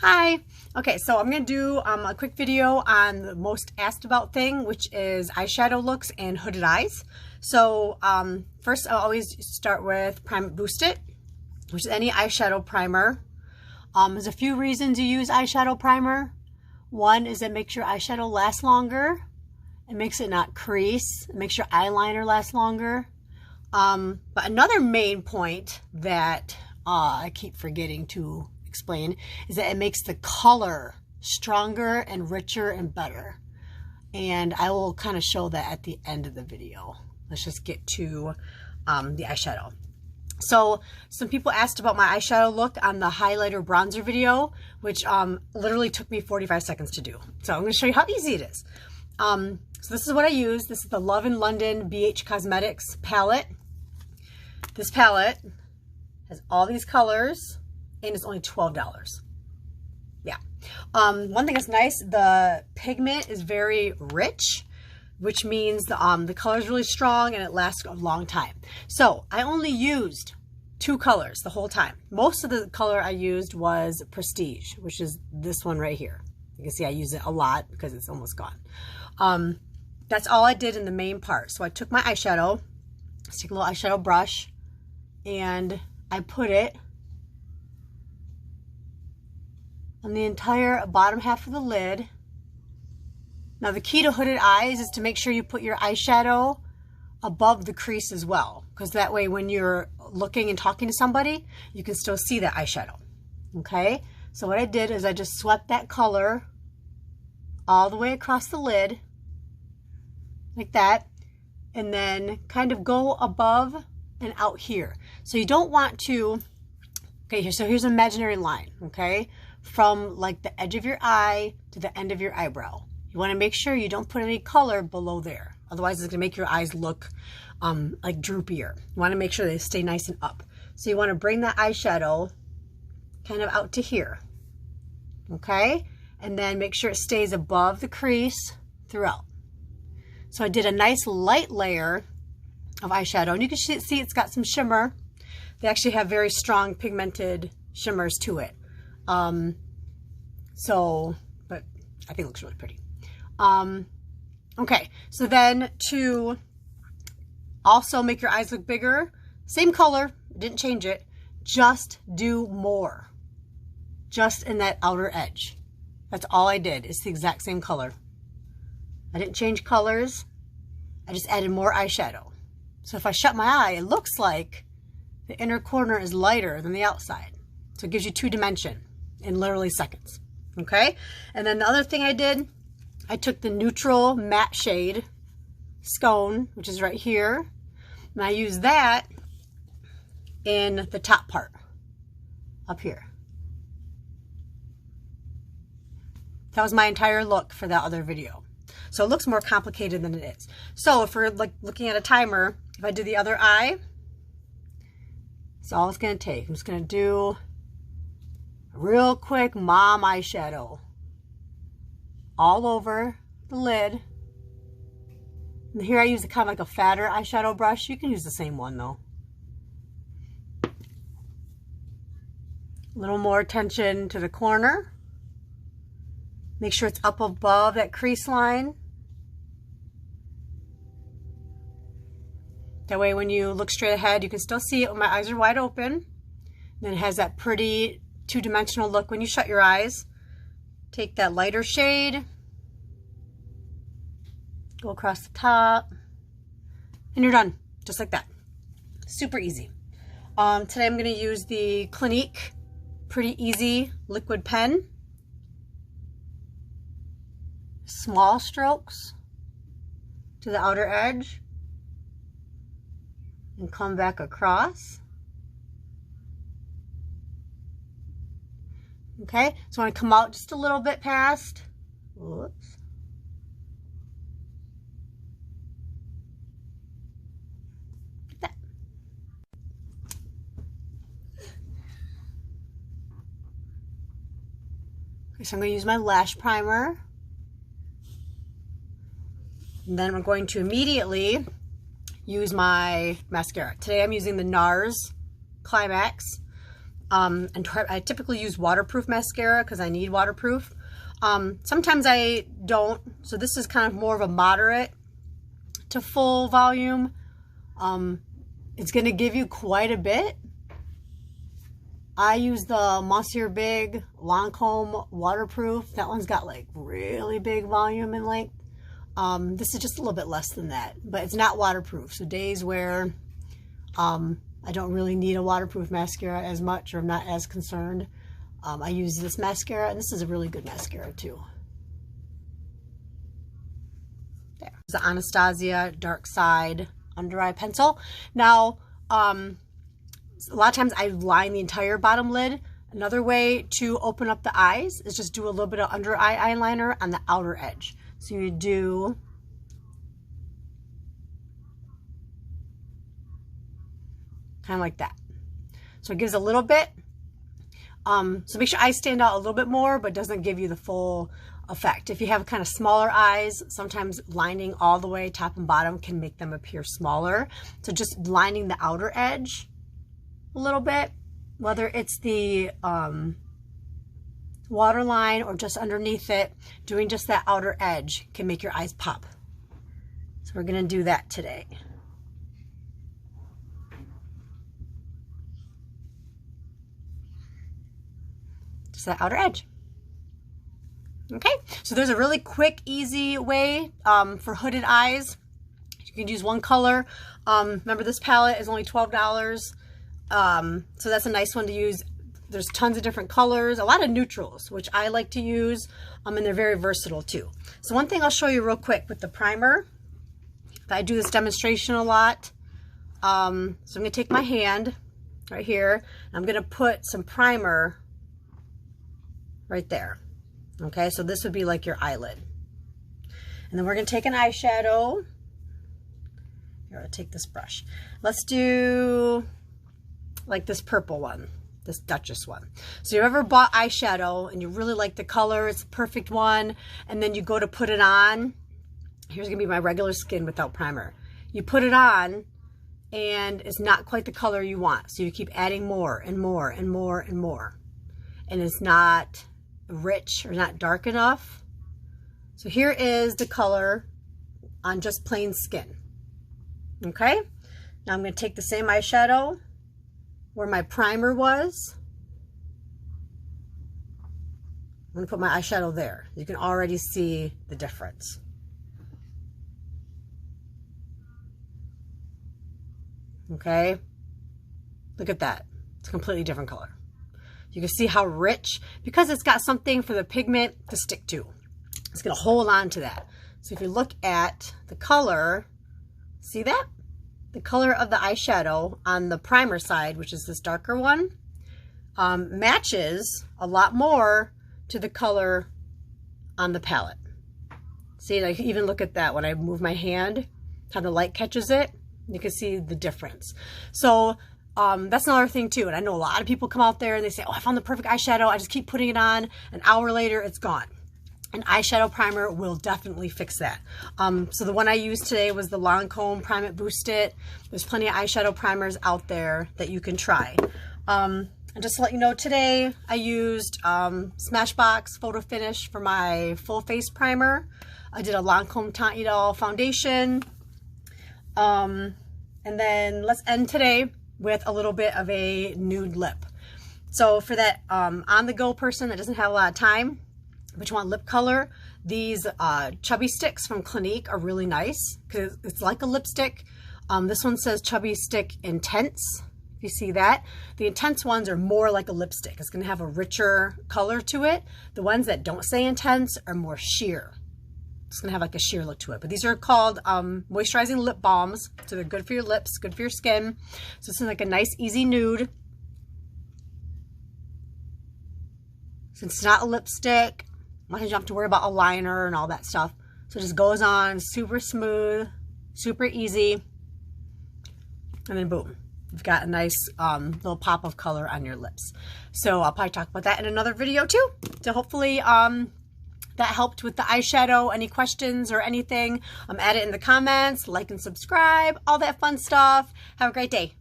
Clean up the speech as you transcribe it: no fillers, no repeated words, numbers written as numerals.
Hi. Okay, so I'm going to do a quick video on the most asked about thing, which is eyeshadow looks and hooded eyes. So first I'll always start with Prime It Boost It, which is any eyeshadow primer. There's a few reasons you use eyeshadow primer. One is it makes your eyeshadow last longer. It makes it not crease. It makes your eyeliner last longer. But another main point that I keep forgetting to explain is that it makes the color stronger and richer and better. And I will kind of show that at the end of the video. Let's just get to the eyeshadow. So some people asked about my eyeshadow look on the highlighter bronzer video, which literally took me 45 seconds to do. So I'm going to show you how easy it is. So this is what I use. This is the Love in London BH Cosmetics palette. This palette has all these colors and it's only $12. Yeah. One thing that's nice, the pigment is very rich, which means the color is really strong and it lasts a long time. So I only used 2 colors the whole time. Most of the color I used was Prestige, which is this one right here. You can see I use it a lot because it's almost gone. That's all I did in the main part. So I took my eyeshadow, let's take a little eyeshadow brush, and I put it on the entire bottom half of the lid. Now the key to hooded eyes is to make sure you put your eyeshadow above the crease as well, because that way when you're looking and talking to somebody, you can still see that eyeshadow. Okay, so what I did is I just swept that color all the way across the lid like that, and then kind of go above and out here. So you don't want to, okay, so here's an imaginary line, okay, from like the edge of your eye to the end of your eyebrow. You want to make sure you don't put any color below there. Otherwise, it's going to make your eyes look like droopier. You want to make sure they stay nice and up. So you want to bring that eyeshadow kind of out to here. Okay? And then make sure it stays above the crease throughout. So I did a nice light layer of eyeshadow. And you can see it's got some shimmer. They actually have very strong pigmented shimmers to it. But I think it looks really pretty. Okay, so then to also make your eyes look bigger, same color, didn't change it, just do more. Just in that outer edge. That's all I did. It's the exact same color. I didn't change colors. I just added more eyeshadow. So if I shut my eye, it looks like the inner corner is lighter than the outside. So it gives you 2 dimension in literally seconds. Okay? And then the other thing I did, I took the neutral matte shade Scone, which is right here, and I used that in the top part up here. That was my entire look for that other video. So it looks more complicated than it is. So if we're like looking at a timer, if I do the other eye, that's all it's going to take. I'm just going to do a real quick mom eyeshadow all over the lid. And here I use kind of like a fatter eyeshadow brush. You can use the same one though. A little more attention to the corner. Make sure it's up above that crease line. That way when you look straight ahead, you can still see it when my eyes are wide open. And then it has that pretty 2-dimensional look when you shut your eyes. Take that lighter shade, go across the top, and you're done, just like that. Super easy. Today I'm going to use the Clinique Pretty Easy liquid pen. Small strokes to the outer edge and come back across. Okay, so I want to come out just a little bit past. Whoops. Like that. Okay, so I'm going to use my lash primer. And then I'm going to immediately use my mascara. Today I'm using the Nars Climax. And I typically use waterproof mascara because I need waterproof. Sometimes I don't. So this is kind of more of a moderate to full volume. It's going to give you quite a bit. I use the Monsieur Big Lancome waterproof. That one's got like really big volume and length. This is just a little bit less than that, but it's not waterproof. So days where I don't really need a waterproof mascara as much, or I'm not as concerned, I use this mascara, and this is a really good mascara too. There. It's the Anastasia Darkside under eye pencil. Now, a lot of times I line the entire bottom lid. Another way to open up the eyes is just do a little bit of under eye eyeliner on the outer edge. So you do kind of like that. So it gives a little bit. So make sure eyes stand out a little bit more, but doesn't give you the full effect. If you have kind of smaller eyes, sometimes lining all the way top and bottom can make them appear smaller. So just lining the outer edge a little bit, whether it's the waterline or just underneath it, doing just that outer edge can make your eyes pop. So we're going to do that today. Just that outer edge. Okay, so there's a really quick, easy way for hooded eyes. You can use one color. Remember, this palette is only $12. So that's a nice one to use. There's tons of different colors, a lot of neutrals, which I like to use, and they're very versatile too. So one thing I'll show you real quick with the primer, I do this demonstration a lot. So I'm going to take my hand right here, and I'm going to put some primer right there. Okay, so this would be like your eyelid. And then we're going to take an eyeshadow. Here, I'll take this brush. Let's do like this purple one, this Duchess one. So you ever bought eyeshadow and you really like the color, it's a perfect one, and then you go to put it on. Here's gonna be my regular skin without primer. You put it on and it's not quite the color you want, so you keep adding more and more and more and more, and it's not rich or not dark enough. So here is the color on just plain skin. Okay, now I'm going to take the same eyeshadow where my primer was. I'm going to put my eyeshadow there. You can already see the difference. Okay, look at that. It's a completely different color. You can see how rich, because it's got something for the pigment to stick to. It's going to hold on to that. So if you look at the color, see that? The color of the eyeshadow on the primer side, which is this darker one, matches a lot more to the color on the palette. See, I can even look at that when I move my hand, how the light catches it. You can see the difference. So that's another thing too. And I know a lot of people come out there and they say, oh, I found the perfect eyeshadow. I just keep putting it on. An hour later, it's gone. An eyeshadow primer will definitely fix that. So the one I used today was the Lancome Prime It Boost It. There's plenty of eyeshadow primers out there that you can try. And just to let you know, today I used Smashbox Photo Finish for my full face primer. I did a Lancome Tant Idole foundation. And then let's end today with a little bit of a nude lip. So for that on-the-go person that doesn't have a lot of time, but you want lip color, these Chubby sticks from Clinique are really nice because it's like a lipstick. This one says Chubby Stick Intense. If you see that, the intense ones are more like a lipstick. It's going to have a richer color to it. The ones that don't say intense are more sheer. It's going to have like a sheer look to it. But these are called moisturizing lip balms. So they're good for your lips, good for your skin. So this is like a nice, easy nude. Since it's not a lipstick, you don't have to worry about a liner and all that stuff. So it just goes on super smooth, super easy. And then boom, you've got a nice little pop of color on your lips. So I'll probably talk about that in another video too. So hopefully that helped with the eyeshadow. Any questions or anything, add it in the comments, like and subscribe, all that fun stuff. Have a great day.